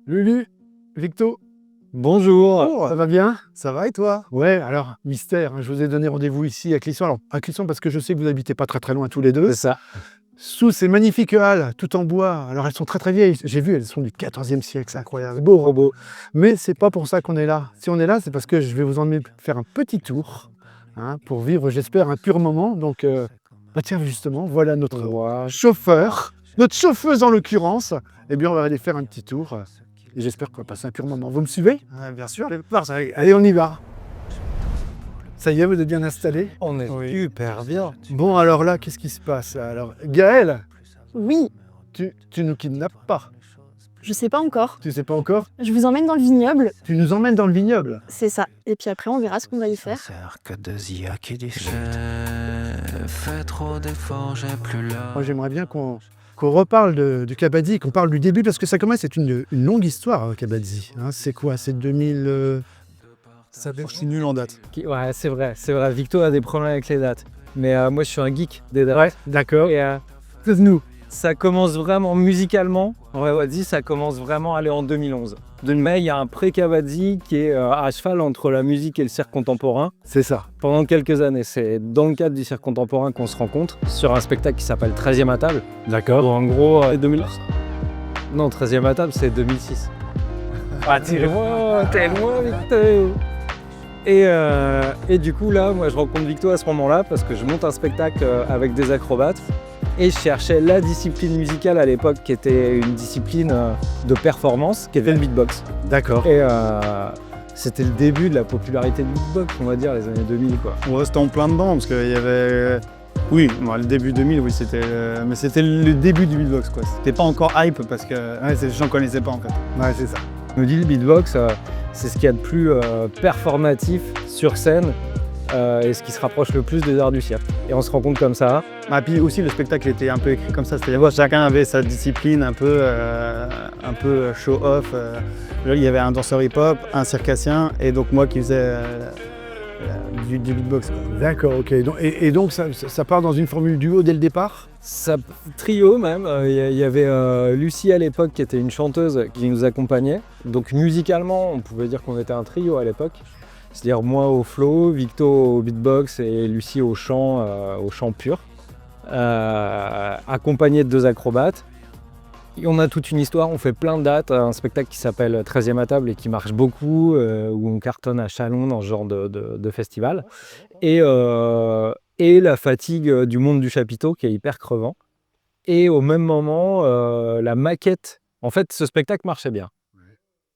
Lulu, Victo, Bonjour, ça va bien? ça va et toi? Ouais, alors, mystère, hein, je vous ai donné rendez-vous ici à Clisson. Alors, à Clisson parce que je sais que vous habitez pas très très loin tous les deux. C'est ça. Sous ces magnifiques halles, tout en bois. Alors, elles sont très très vieilles. J'ai vu, elles sont du 14e siècle, c'est incroyable. Beau, Trop hein. beau. Mais c'est pas pour ça qu'on est là. Si on est là, c'est parce que je vais vous emmener faire un petit tour, hein, pour vivre, j'espère, un pur moment. Donc, bah tiens, justement, voilà notre Ouah, chauffeur, notre chauffeuse en l'occurrence. Eh bien, on va aller faire un petit tour. Et j'espère qu'on va passer un pur moment. Vous me suivez? bien sûr, Allez, on y va. Ça y est, vous êtes bien installé? on est Oui. super bien. Bon, alors là, qu'est-ce qui se passe là? Alors, Gaël, Oui, tu nous kidnappes pas. je sais pas encore. Tu sais pas encore? Je vous emmène dans le vignoble, Tu nous emmènes dans le vignoble. c'est ça. Et puis après, on verra ce qu'on va y faire. Que deux IA qui discutent. J'ai fait trop d'efforts, j'ai plus là. Moi, j'aimerais bien qu'on reparle du Kabaddi, qu'on parle du début, parce que ça commence, c'est une longue histoire, Kabaddi. Hein, c'est quoi? C'est 2000... Je suis nul en date. Ouais, c'est vrai. Victo a des problèmes avec les dates. Mais moi, je suis un geek des dates. Ouais, d'accord. Et Nous. ça commence vraiment musicalement. Ouais, vas-y, ça commence vraiment à aller en 2011. Mais il y a un pré-Kabaddi qui est à cheval entre la musique et le cirque contemporain C'est ça. pendant quelques années. C'est dans le cadre du cirque contemporain qu'on se rencontre sur un spectacle qui s'appelle 13e à table. D'accord. En gros, 2011. non, 13e à table, c'est 2006. Ah, t'es loin, Victo. Et du coup, là, moi, je rencontre Victo à ce moment-là parce que je monte un spectacle avec des acrobates et je cherchais la discipline musicale à l'époque qui était une discipline de performance, qui était le beatbox. D'accord. Et c'était le début de la popularité du beatbox, on va dire, les années 2000, quoi. On restait en plein dedans parce qu'il y avait. Oui, bon, le début 2000, oui, c'était. Mais c'était le début du beatbox, quoi. C'était pas encore hype parce que j'en connaissais pas en fait. Ouais, c'est ça. Je me dis, le beatbox, c'est ce qu'il y a de plus performatif sur scène et ce qui se rapproche le plus des arts du cirque. Et on se rend compte comme ça. Ah, puis aussi, le spectacle était un peu écrit comme ça. C'est-à-dire que chacun avait sa discipline un peu show-off. Là, il y avait un danseur hip-hop, un circassien et donc moi qui faisais du beatbox, quoi. D'accord, ok. Et donc, ça part dans une formule duo dès le départ? Ça, trio même, il y avait Lucie à l'époque qui était une chanteuse qui nous accompagnait. Donc musicalement, on pouvait dire qu'on était un trio à l'époque. C'est-à-dire moi au flow, Victo au beatbox et Lucie au chant pur. Accompagné de deux acrobates. Et on a toute une histoire, on fait plein de dates, un spectacle qui s'appelle 13e à table et qui marche beaucoup, où on cartonne à Chalon dans ce genre de festival. Et la fatigue du monde du chapiteau qui est hyper crevant. Et au même moment, la maquette, en fait ce spectacle marchait bien.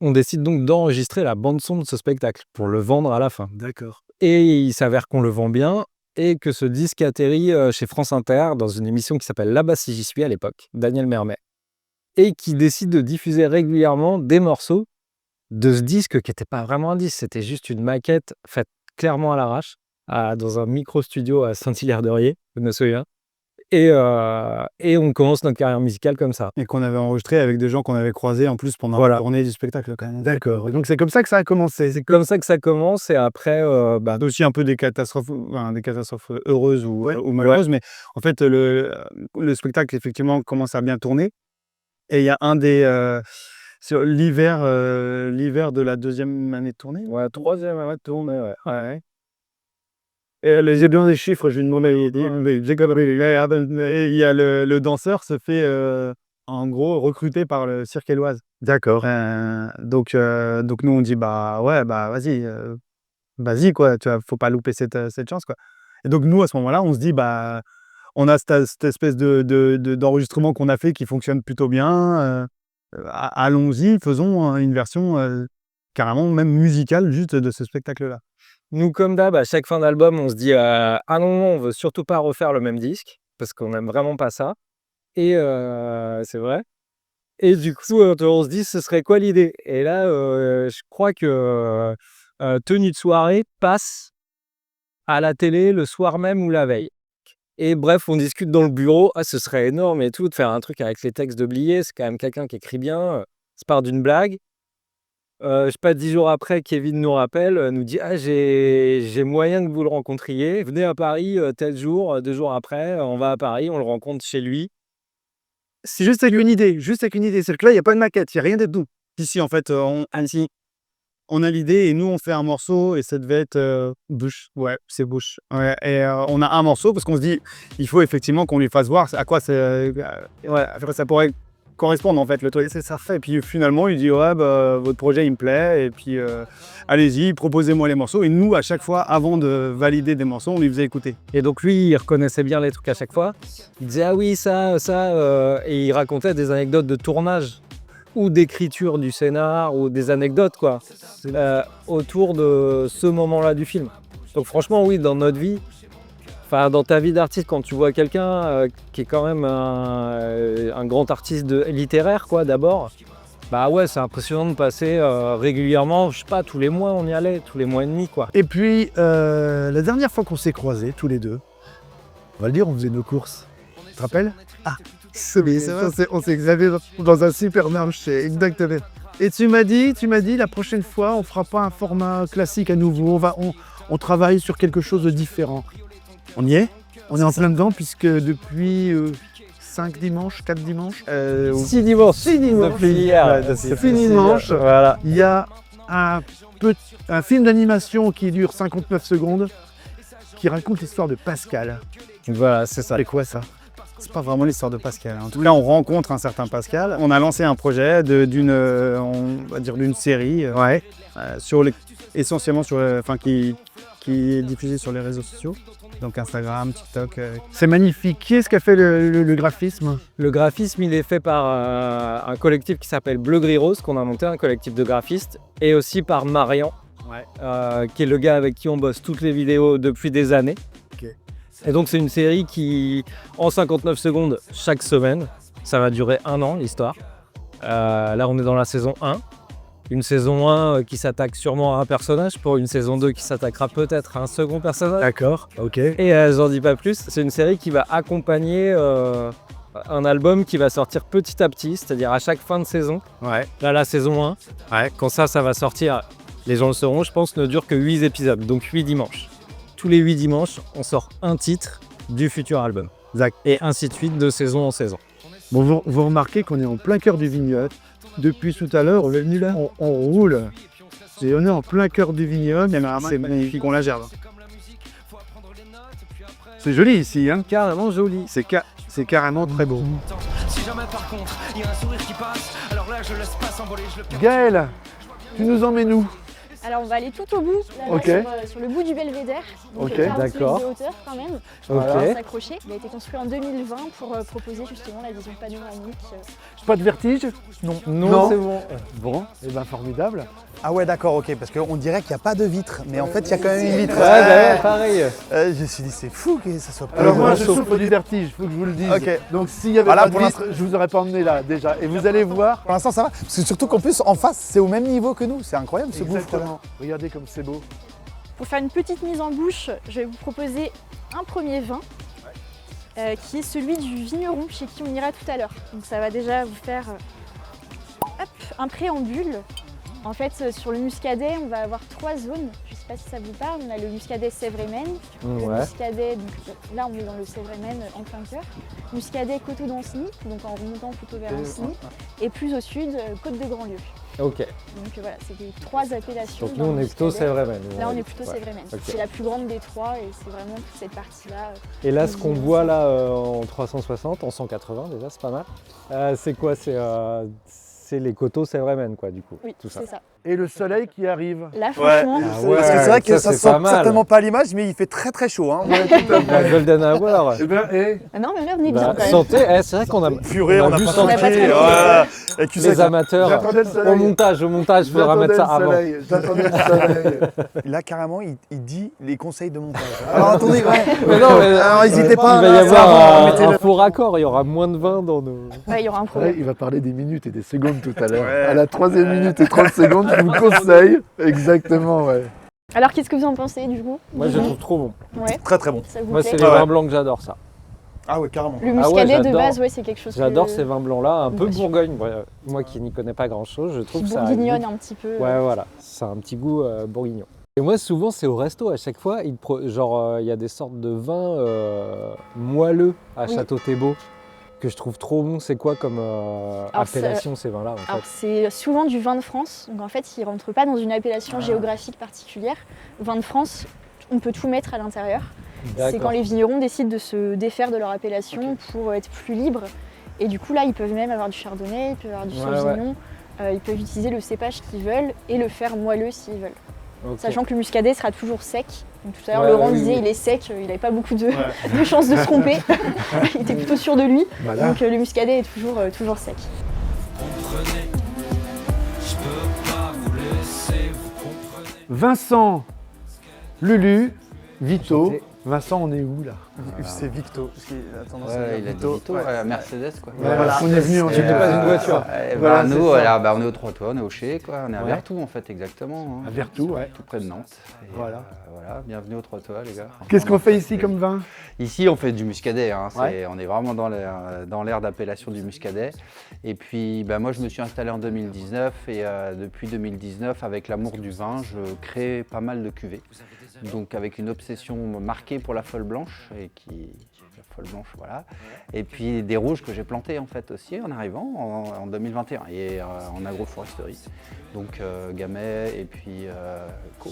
On décide donc d'enregistrer la bande-son de ce spectacle pour le vendre à la fin. D'accord. Et il s'avère qu'on le vend bien et que ce disque atterrit chez France Inter dans une émission qui s'appelle Là-bas si j'y suis à l'époque, Daniel Mermet. Et qui décide de diffuser régulièrement des morceaux de ce disque qui n'était pas vraiment un disque, c'était juste une maquette faite clairement à l'arrache, dans un micro-studio à Saint-Hilaire-de-Riez, je me souviens. Et on commence notre carrière musicale comme ça. Et qu'on avait enregistré avec des gens qu'on avait croisés en plus pendant la tournée du spectacle, quand même. D'accord. Et donc, c'est comme ça que ça a commencé. C'est Comme ça que ça commence et après, Aussi un peu des catastrophes heureuses ou malheureuses, mais en fait le spectacle effectivement commence à bien tourner et il y a un des sur l'hiver de la deuxième année de tournée. ouais, troisième année de tournée, ouais. Ouais. Et j'ai bien des chiffres, je lui demandais. Et il y a le danseur se fait en gros recruté par le Cirque Éloise. D'accord. Donc nous on dit bah ouais bah vas-y quoi, tu vois, faut pas louper cette chance quoi. Et donc nous à ce moment-là on se dit bah on a cette espèce d'enregistrement qu'on a fait qui fonctionne plutôt bien, allons-y, faisons une version carrément même musicale juste de ce spectacle-là. Nous, comme d'hab, à chaque fin d'album, on se dit ah non, on veut surtout pas refaire le même disque parce qu'on aime vraiment pas ça. Et c'est vrai. Et du coup, on se dit ce serait quoi l'idée? Et là, je crois que Tenue de soirée passe à la télé le soir même ou la veille. Et bref, on discute dans le bureau. Ah, ce serait énorme et tout de faire un truc avec les textes de Blier. C'est quand même quelqu'un qui écrit bien. Ça part d'une blague. Je sais pas, 10 jours après, Kevin nous rappelle, nous dit: «Ah, j'ai moyen que vous le rencontriez. Venez à Paris, tel jour». 2 jours après, on va à Paris, on le rencontre chez lui. C'est juste avec une idée, C'est que là, il n'y a pas de maquette, il n'y a rien du tout. Ici, en fait, Annecy, on a l'idée et nous, on fait un morceau et ça devait être Bush. Ouais, c'est Bush. Ouais, et on a un morceau parce qu'on se dit, il faut effectivement qu'on lui fasse voir à quoi ça pourrait correspondre en fait le truc. C'est ça fait. Et puis finalement, il dit ouais, bah, votre projet il me plaît et puis allez-y, proposez-moi les morceaux. Et nous, à chaque fois, avant de valider des morceaux, on lui faisait écouter. Et donc lui, il reconnaissait bien les trucs à chaque fois. Il disait ah oui, ça, et il racontait des anecdotes de tournage ou d'écriture du scénar ou des anecdotes quoi, autour de ce moment-là du film. Donc franchement, oui, dans notre vie, enfin dans ta vie d'artiste, quand tu vois quelqu'un qui est quand même un grand artiste littéraire quoi, d'abord, bah ouais, c'est impressionnant de passer régulièrement, je sais pas, tous les mois on y allait, tous les mois et demi quoi. Et puis, la dernière fois qu'on s'est croisés, tous les deux, on va le dire, on faisait nos courses. Tu te rappelles? Oui, on s'est examiné dans un supermarché, exactement. Et tu m'as dit, la prochaine fois, on fera pas un format classique à nouveau, on travaille sur quelque chose de différent. On y est? On est en plein dedans, puisque depuis 4 dimanches, 6 dimanches, depuis hier. depuis dimanche, Voilà. il y a un film d'animation qui dure 59 secondes, qui raconte l'histoire de Pascal. Voilà, c'est ça. C'est quoi ça? C'est pas vraiment l'histoire de Pascal. En tout cas, on rencontre un certain Pascal. On a lancé un projet d'une série, essentiellement qui est diffusée sur les réseaux sociaux, donc Instagram, TikTok. C'est magnifique. Qui est-ce qui a fait le graphisme? Le graphisme, il est fait par un collectif qui s'appelle Bleu Gris Rose, qu'on a monté, un collectif de graphistes, et aussi par Marian, qui est le gars avec qui on bosse toutes les vidéos depuis des années. Ok. Et donc c'est une série qui, en 59 secondes chaque semaine, ça va durer 1 an l'histoire. Là on est dans la saison 1. Une saison 1 qui s'attaque sûrement à un personnage, pour une saison 2 qui s'attaquera peut-être à un second personnage. D'accord, ok. Et j'en dis pas plus, c'est une série qui va accompagner un album qui va sortir petit à petit, c'est-à-dire à chaque fin de saison. Ouais. Là la saison 1, quand ça va sortir, les gens le sauront, je pense, ne dure que 8 épisodes, donc 8 dimanches. Tous les 8 dimanches, on sort un titre du futur album. Exact. Et ainsi de suite, de saison en saison. Bon, vous remarquez qu'on est en plein cœur du vignoble. Depuis tout à l'heure, on est venu là, on roule. Et on est en plein cœur du vignoble. C'est magnifique, on la gère. C'est joli ici, hein. Carrément joli. C'est carrément très beau. Si jamais par contre il y a un sourire qui passe, alors là je laisse pas s'envoler, je le Gaël, tu nous emmènes où? Alors on va aller tout au bout, là-bas, Ok. sur le bout du belvédère. Ok, 40 d'accord. mètres de hauteur quand même. Ok. On va s'accrocher. Il a été construit en 2020 pour proposer justement la vision panoramique. Pas de vertige? Non, Non. c'est bon. Bon, et ben formidable. Ah ouais, d'accord, ok, parce qu'on dirait qu'il n'y a pas de vitre, mais en fait, il y a quand même une vitre. Ouais, pareil. Je me suis dit, c'est fou que ça soit pas Alors une moi, vitre. je souffre du vertige, faut que je vous le dise. Ok. Donc s'il y avait Voilà, pas de pour vitre, je vous aurais pas emmené là déjà. Et vous allez voir. Pour l'instant, ça va, parce que surtout qu'en plus, en face, c'est au même niveau que nous. C'est incroyable ce gouffre là. Exactement. Regardez comme c'est beau. Pour faire une petite mise en bouche, je vais vous proposer un premier vin qui est celui du vigneron chez qui on ira tout à l'heure. Donc ça va déjà vous faire un préambule. En fait, sur le muscadet, on va avoir 3 zones. Je ne sais pas si ça vous parle. On a le muscadet Sèvres et Maine. Le muscadet, donc, là on est dans le Sèvres et Maine en plein cœur. Muscadet Coteau d'Anceny, donc en remontant plutôt vers Anceny. Et plus au sud, Côte de Grandlieu. Ok. Donc voilà, c'est les 3 appellations. Donc dans nous on le est plutôt muscadet. Sèvres-et-Maine. Là on est plutôt Sèvres et Maine. Ok. C'est la plus grande des 3 et c'est vraiment toute cette partie-là. Et là, ce qu'on voit là en 360, en 180 déjà, c'est pas mal. C'est quoi? C'est les coteaux Sèvres-et-Maine quoi, du coup. Oui, tout ça. c'est ça. Et le soleil qui arrive. Là franchement, Ah ouais. Parce que c'est vrai que ça c'est se pas sent mal. certainement pas à l'image, mais il fait très très chaud. Hein. La Golden Hour. Eh ben, ah non mais là on est bien Bah, quand même. santé, c'est vrai qu'on a Purée, on a vu pas santé. On a pas très voilà. Et tu sais Les amateurs. J'attendais le soleil. Au montage, il faudra mettre ça avant. J'attendais le soleil. là, carrément, il dit les conseils de montage. Alors attendez, ouais. Mais non, mais Alors n'hésitez pas. il va y là, avoir mettez un le- faux raccord, il y aura moins de 20 dans nos... Ouais, il y aura un Ouais, problème. il va parler des minutes et des secondes tout à l'heure. Ouais. À la 3e minute et 30 secondes, je vous conseille. Exactement, ouais. Alors qu'est-ce que vous en pensez du coup? Moi, je le trouve trop bon. Ouais, Très très bon. ça vous Moi, plaît? c'est les Ah ouais. vins blancs que j'adore, ça. Ah ouais, carrément. Le Ah ouais, muscadet de j'adore. base, ouais, c'est quelque chose J'adore que... ces vins blancs-là, un peu Bien sûr. Bourgogne. Moi qui n'y connais pas grand-chose, je trouve qui que ça a un bourguignonne goût- un petit peu. Ouais, voilà, ça a un petit goût bourguignon. Et moi, souvent, c'est au resto, à chaque fois, il y a des sortes de vins moelleux à Oui. Château Thébault. que je trouve trop bon, c'est quoi comme appellation ces vins-là en Alors fait? c'est souvent du vin de France, donc en fait ils ne rentrent pas dans une appellation géographique particulière. Vin de France, on peut tout mettre à l'intérieur. C'est quand les vignerons décident de se défaire de leur appellation pour être plus libres. Et du coup là ils peuvent même avoir du chardonnay, ils peuvent avoir du sauvignon, ils peuvent utiliser le cépage qu'ils veulent et le faire moelleux s'ils veulent. Ok. Sachant que le muscadet sera toujours sec. Donc, tout à l'heure Ouais, Laurent oui, disait oui. il est sec, il n'avait pas beaucoup de chances de se tromper. Il était plutôt sûr de lui. Voilà. Donc le muscadet est toujours sec. Vincent, Lulu, Vito. Enchanté. Vincent, on est où là? C'est Victo, parce qu'il a tendance à Ouais, dire il a dit Vito. Vito, Ouais. Mercedes quoi. Voilà, on est venu en C'était pas une voiture. Voilà, Nous, c'est ça. on est au Trottoir, on est au Chez, quoi. On est à Ouais. Vertou en fait, exactement. À Vertou, ouais. Tout près de Nantes. Et, Voilà. Voilà, bienvenue au Trottoir les gars. Qu'est-ce qu'on fait ici C'est- comme vin? Ici, on fait du muscadet. Hein. Ouais. On est vraiment dans l'ère d'appellation du muscadet. Et puis, moi, je me suis installé en 2019 et depuis 2019, avec l'amour du vin, je crée pas mal de cuvées. Donc, avec une obsession marquée pour la folle blanche la folle blanche, voilà. Et puis des rouges que j'ai plantés en fait aussi en arrivant en 2021 et en agroforesterie. Donc Gamay et puis Co,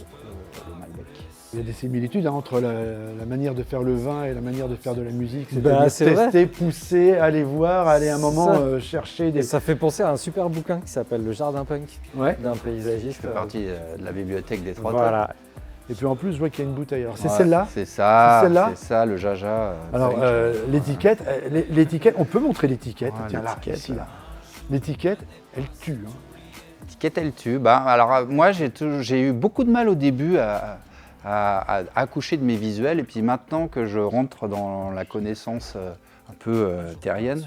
le Malbec. Il y a des similitudes hein, entre la manière de faire le vin et la manière de faire de la musique. Bah, C'est-à-dire c'est vrai. tester, pousser, aller voir, aller un moment Ça. chercher Et des... ça fait penser à un super bouquin qui s'appelle Le Jardin Punk Ouais. d'un Je paysagiste. fais partie de la bibliothèque des Trois Voilà. Et puis en plus, je vois qu'il y a une bouteille. Alors, c'est Ouais, celle-là. C'est ça, C'est celle-là c'est ça, le Jaja. Alors, Punk. l'étiquette, on peut montrer l'étiquette. Ouais, Tiens, là, l'étiquette, ici, là. là. L'étiquette, elle tue. Hein. L'étiquette, elle tue. Alors, moi, j'ai eu beaucoup de mal au début à accoucher de mes visuels. Et puis maintenant que je rentre dans la connaissance un peu terrienne,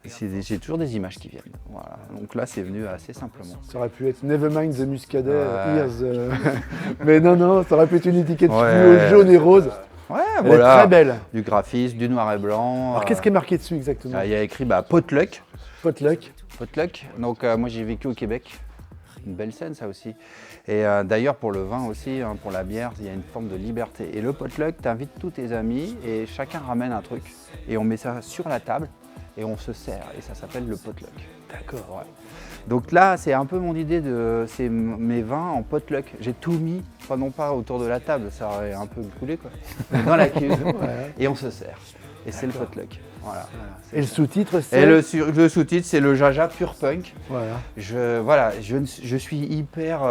j'ai toujours des images qui viennent. Voilà. Donc là, c'est venu assez simplement. Ça aurait pu être Nevermind the Muscadet, Ouais. Here's. Mais non, ça aurait pu être une étiquette Ouais. fluo, jaune et rose. Ouais, Elle est voilà. très belle. Du graphisme, du noir et blanc. Alors, qu'est-ce qui est marqué dessus exactement? Il y a écrit Potluck. Potluck. Potluck. Donc moi j'ai vécu au Québec. Une belle scène ça aussi. Et d'ailleurs pour le vin aussi, hein, pour la bière, il y a une forme de liberté. Et le potluck, tu invites tous tes amis et chacun ramène un truc. Et on met ça sur la table et on se sert. Et ça s'appelle le potluck. D'accord. Ouais. Donc là, c'est un peu mon idée c'est mes vins en potluck. J'ai tout mis, non pas autour de la table, ça aurait un peu coulé quoi. Dans la cuve. Et on se sert. Et c'est le potluck. Voilà. Et le sous-titre, Et c'est. le sous-titre, c'est le Jaja Pure Punk. Voilà. Je suis hyper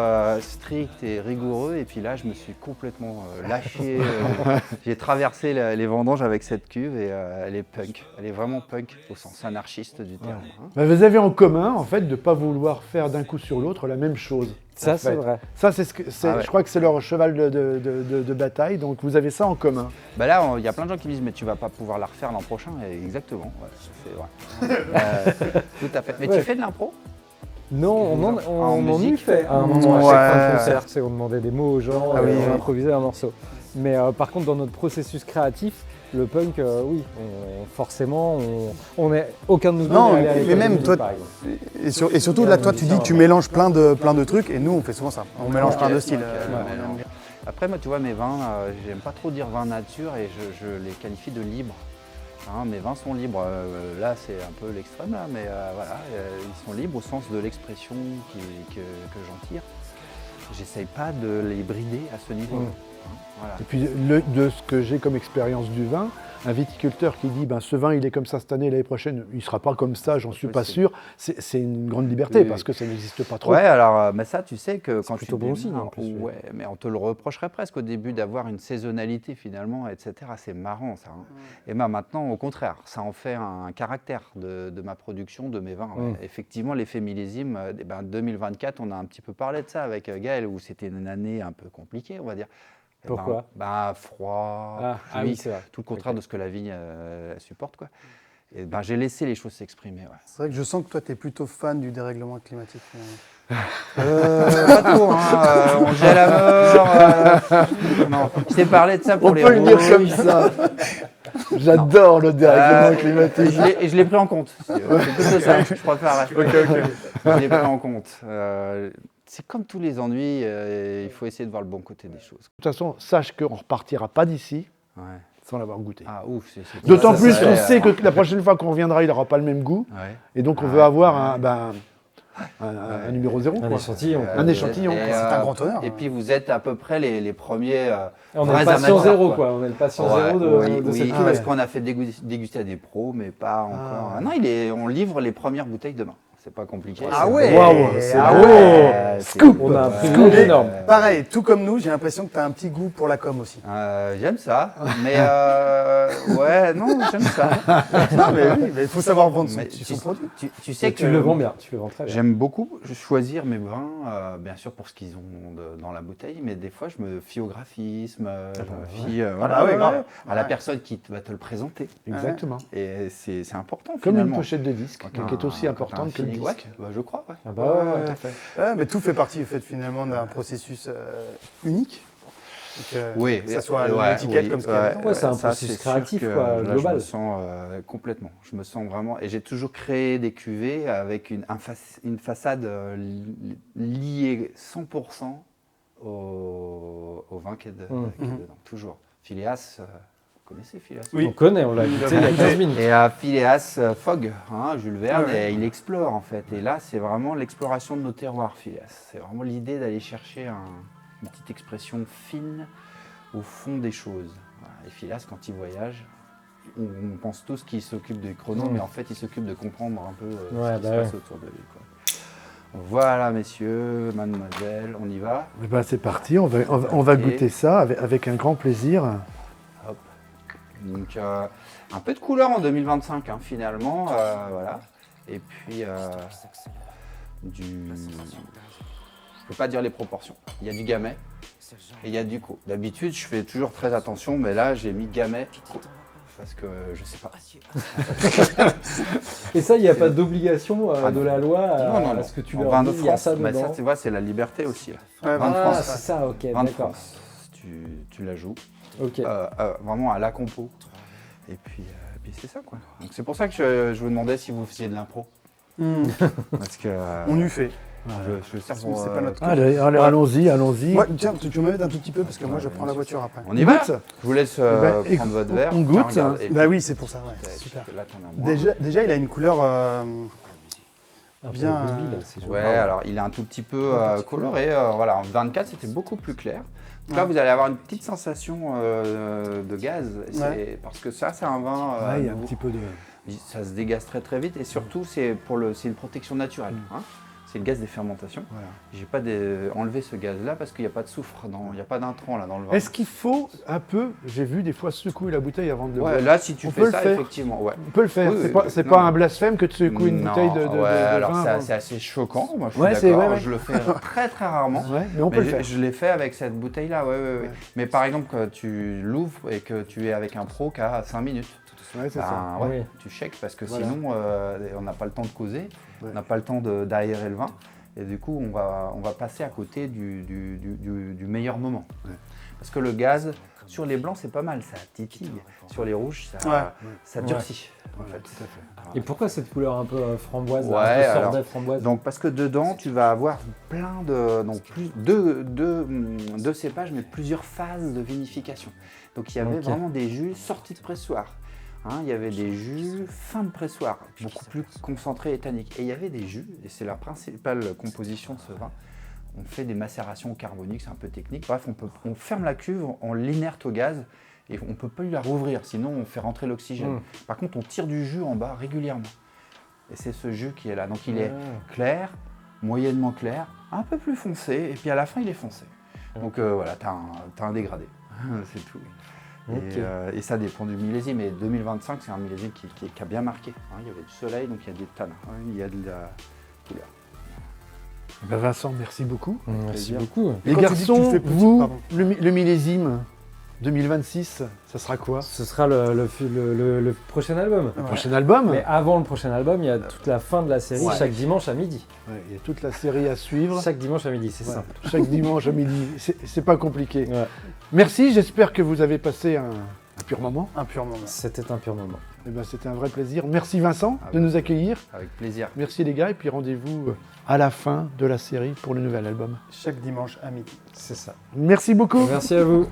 strict et rigoureux et puis là je me suis complètement lâché. J'ai traversé les vendanges avec cette cuve et elle est punk. Elle est vraiment punk au sens anarchiste du terme. Hein. Bah, vous avez en commun, en fait, de ne pas vouloir faire d'un coup sur l'autre la même chose. Ça, en c'est fait. vrai. Ça, c'est ce que c'est. Ah ouais. Je crois que c'est leur cheval de bataille. Donc, vous avez ça en commun. Bah là, il y a plein de gens qui me disent mais tu vas pas pouvoir la refaire l'an prochain. Et exactement, ouais, c'est vrai. Tout à fait. Mais Ouais. tu fais de l'impro? Non, on En en y musique. fait à un moment à chaque fin de Ouais. concert, tu sais, on demandait des mots aux gens, Ah oui, on oui. improvisait un morceau. Mais par contre, dans notre processus créatif, le punk, oui, forcément, on est aucun de nous deux Non, n'est allé à mais l'école de même musique, toi, par exemple. Et surtout, là, toi, tu dis que tu mélanges plein de trucs, et nous, on fait souvent ça. On mélange plein de styles. Ouais. Après, moi, tu vois, mes vins, j'aime pas trop dire vin nature et je les qualifie de libres. Hein, mes vins sont libres. Là, c'est un peu l'extrême, là, mais voilà, ils sont libres au sens de l'expression que j'en tire. J'essaye pas de les brider à ce niveau. Hein, voilà. Et puis, de ce que j'ai comme expérience du vin, un viticulteur qui dit ben, ce vin il est comme ça cette année, l'année prochaine, il ne sera pas comme ça, j'en suis pas sûr, c'est une grande liberté Oui, parce que ça n'existe pas trop. Ouais, alors, mais ça, tu sais que quand plutôt tu bon démarres, signe, en plus, oui. ouais, mais on te le reprocherait presque au début d'avoir une saisonnalité finalement, etc. C'est marrant ça. Hein. Et maintenant, au contraire, ça en fait un caractère de ma production, de mes vins. Ouais. Effectivement, l'effet millésime, 2024, on a un petit peu parlé de ça avec Gaël, où c'était une année un peu compliquée, on va dire. Pourquoi? Froid, Ah pluie, oui, c'est vrai. tout le contraire de ce que la vigne supporte, quoi. Et j'ai laissé les choses s'exprimer. Ouais. C'est vrai que je sens que toi, tu es plutôt fan du dérèglement climatique. Pas trop, hein, on gèle à mort. Non, je t'ai parlé de ça pour On les peut le dire rouges. comme ça. J'adore le dérèglement climatique. Je l'ai pris en compte. C'est plutôt ça, je préfère. Je l'ai pris en compte. C'est comme tous les ennuis, il faut essayer de voir le bon côté des choses. De toute façon, sache qu'on ne repartira pas d'ici Ouais. sans l'avoir goûté. Ah ouf, c'est D'autant ça, plus ça, qu'on sait que la prochaine fois qu'on reviendra, il n'aura pas le même goût. Ouais. Et donc on Ah, veut avoir ouais. un numéro 0. Un quoi. échantillon. Un échantillon. Et, C'est un grand honneur. Et puis vous êtes à peu près les premiers On est vrais le patient amateurs, zéro, quoi. On est le patient Ouais, zéro de oui, cette oui, cuvée. parce qu'on a fait déguster à des pros, mais pas encore. Ah non, on livre les premières bouteilles demain. C'est pas compliqué. Ah ouais. Waouh, Ah beau. ouais. Scoop. On a un Ouais. privilège Mais, énorme. Pareil, tout comme nous, j'ai l'impression que tu as un petit goût pour la com aussi. J'aime ça, mais ouais, non, j'aime ça. Non, mais oui, il faut savoir vendre son, Mais son produit. tu sais que Tu le vends bien, tu le vends très bien. j'aime beaucoup choisir mes vins, bien sûr pour ce qu'ils ont dans la bouteille, mais des fois je me fie au graphisme, je me fie voilà, Ah bah ouais, grave. à la Ouais. personne qui va te le présenter. Exactement. Et c'est important Comme une finalement. pochette de disque, Quand qui est aussi t'as un importante que le feeling, ouais, disque. bah, je crois, ouais. Ah bah ouais, ouais. Tout à fait. Ouais, mais tout fait partie finalement d'un processus unique. Donc, Oui, que ça soit ouais, l'étiquette oui, comme ce qu'il y a dedans. Ouais, c'est un ça, processus sûr créatif, que, quoi, là, global. Je me sens complètement. Je me sens vraiment. Et j'ai toujours créé des cuvées avec une façade liée 100% au vin qui est, qui est dedans. Toujours. Phileas, vous connaissez Phileas? Oui. On connaît, on l'a goûté il y a 15 minutes. Et à Phileas Fogg, hein, Jules Verne, Ah ouais. et il explore en fait. Et là, c'est vraiment l'exploration de nos terroirs, Phileas. C'est vraiment l'idée d'aller chercher une petite expression fine au fond des choses. Voilà. Et Phileas, quand il voyage, on pense tous qu'il s'occupe des chronos, mais en fait, il s'occupe de comprendre un peu Ouais, ce qui se bah passe autour de lui, quoi. Voilà, messieurs, mademoiselle, on y va. Eh ben, c'est parti, on va Ok. goûter ça avec un grand plaisir. Hop. Donc, un peu de couleur en 2025, hein, finalement. Voilà. Et puis, je peux pas dire les proportions. Il y a du gamay et il y a du co. D'habitude, je fais toujours très attention, mais là, j'ai mis gamay co. Parce que je sais pas. Et ça, il n'y a pas d'obligation de la loi Non. à ce que tu En leur vin de dis, il y a France, ça mais dedans. ça, tu vois, c'est la liberté aussi. Là. Ouais, Vin de Ah, France, c'est ça, ok, vin de d'accord. France. Tu la joues. Ok. Vraiment à la compo. Et puis c'est ça, quoi. Donc c'est pour ça que je vous demandais si vous faisiez de l'impro. Parce que On eût fait. je sers C'est pour, pas notre truc. Allez, allons-y. Moi, tiens, tu peux m'aider un tout petit peu parce que moi je prends la voiture après. On y va. Goûte. Je vous laisse ben, prendre votre verre. on goûte, Tiens, regarde. hein. Et Bah puis, oui, c'est pour ça, ouais. Super. Là, t'en as moins. Déjà, il a une couleur Un peu bien, rugby, là, c'est joli. Ouais, alors il est un tout petit peu coloré. Voilà, en 24, c'était beaucoup plus clair. Donc là, vous allez avoir une petite sensation de gaz. Ouais. Parce que ça, c'est un vin. Ouais, il y a un nouveau. petit peu de... Ça se dégaze très très vite et surtout c'est une protection naturelle. Hein. C'est le gaz des fermentations. Voilà. J'ai pas enlevé ce gaz-là parce qu'il n'y a pas de soufre, il n'y a pas d'intrant là dans le vin. Est-ce qu'il faut un peu, j'ai vu des fois secouer la bouteille avant de le boire. Ouais, là si tu On fais peut le ça, faire. effectivement, ouais. On peut le faire, Oui, c'est oui, pas, oui. c'est Non. pas un blasphème que de secouer une Non, bouteille de ouais, de alors vin c'est avant. c'est assez choquant, moi je suis Ouais, c'est d'accord, vrai, ouais. je le fais très très rarement. Ouais, mais on peut Mais le faire. je l'ai fait avec cette bouteille-là, ouais. Ouais. Mais par exemple, quand tu l'ouvres et que tu es avec un pro qui a 5 minutes, Ouais, c'est ça. ben, ouais, Oui. tu shakes parce que Voilà. sinon on n'a pas le temps de causer, Ouais. on n'a pas le temps d'aérer le vin et du coup on va passer à côté du meilleur moment. Ouais. Parce que le gaz, sur les blancs c'est pas mal, ça titille, sur les rouges ça durcit. En fait. Tout à fait. Et pourquoi cette couleur un peu framboise, Ouais, un peu alors, sorbet framboise? Donc parce que dedans tu vas avoir plein de deux cépages mais plusieurs phases de vinification. Donc il y avait Ok. vraiment des jus sortis de pressoir. Hein, il y avait des jus fin de pressoir, beaucoup plus concentrés et tanniques. Et il y avait des jus, et c'est la principale composition de ce vin. On fait des macérations carboniques, c'est un peu technique. Bref, on ferme la cuve, on l'inerte au gaz et on ne peut pas la rouvrir, sinon on fait rentrer l'oxygène. Par contre, on tire du jus en bas régulièrement. Et c'est ce jus qui est là. Donc il est clair, moyennement clair, un peu plus foncé, et puis à la fin il est foncé. Donc voilà, t'as un dégradé, c'est tout. Ok. Et ça dépend du millésime. Et 2025, c'est un millésime qui a bien marqué. Hein, il y avait du soleil, donc il y a des tannes. Hein, il y a de la couleur. Ben Vincent, merci beaucoup. Merci plaisir. beaucoup. Les quand tu dis que tu garçons, fais petit, vous, pardon. le millésime 2026, ça sera quoi? Ce sera le prochain album. Le prochain album? Mais avant le prochain album, il y a toute la fin de la série, Ouais. chaque dimanche à midi. Ouais, il y a toute la série à suivre. Chaque dimanche à midi, c'est Ouais, simple. chaque dimanche à midi. C'est pas compliqué. Ouais. Merci, j'espère que vous avez passé un pur moment. Un pur moment. C'était un pur moment. Eh ben, c'était un vrai plaisir. Merci Vincent Ah de nous accueillir. Avec plaisir. Merci les gars, et puis rendez-vous à la fin de la série pour le nouvel album. Chaque dimanche à midi. C'est ça. Merci beaucoup. Merci à vous.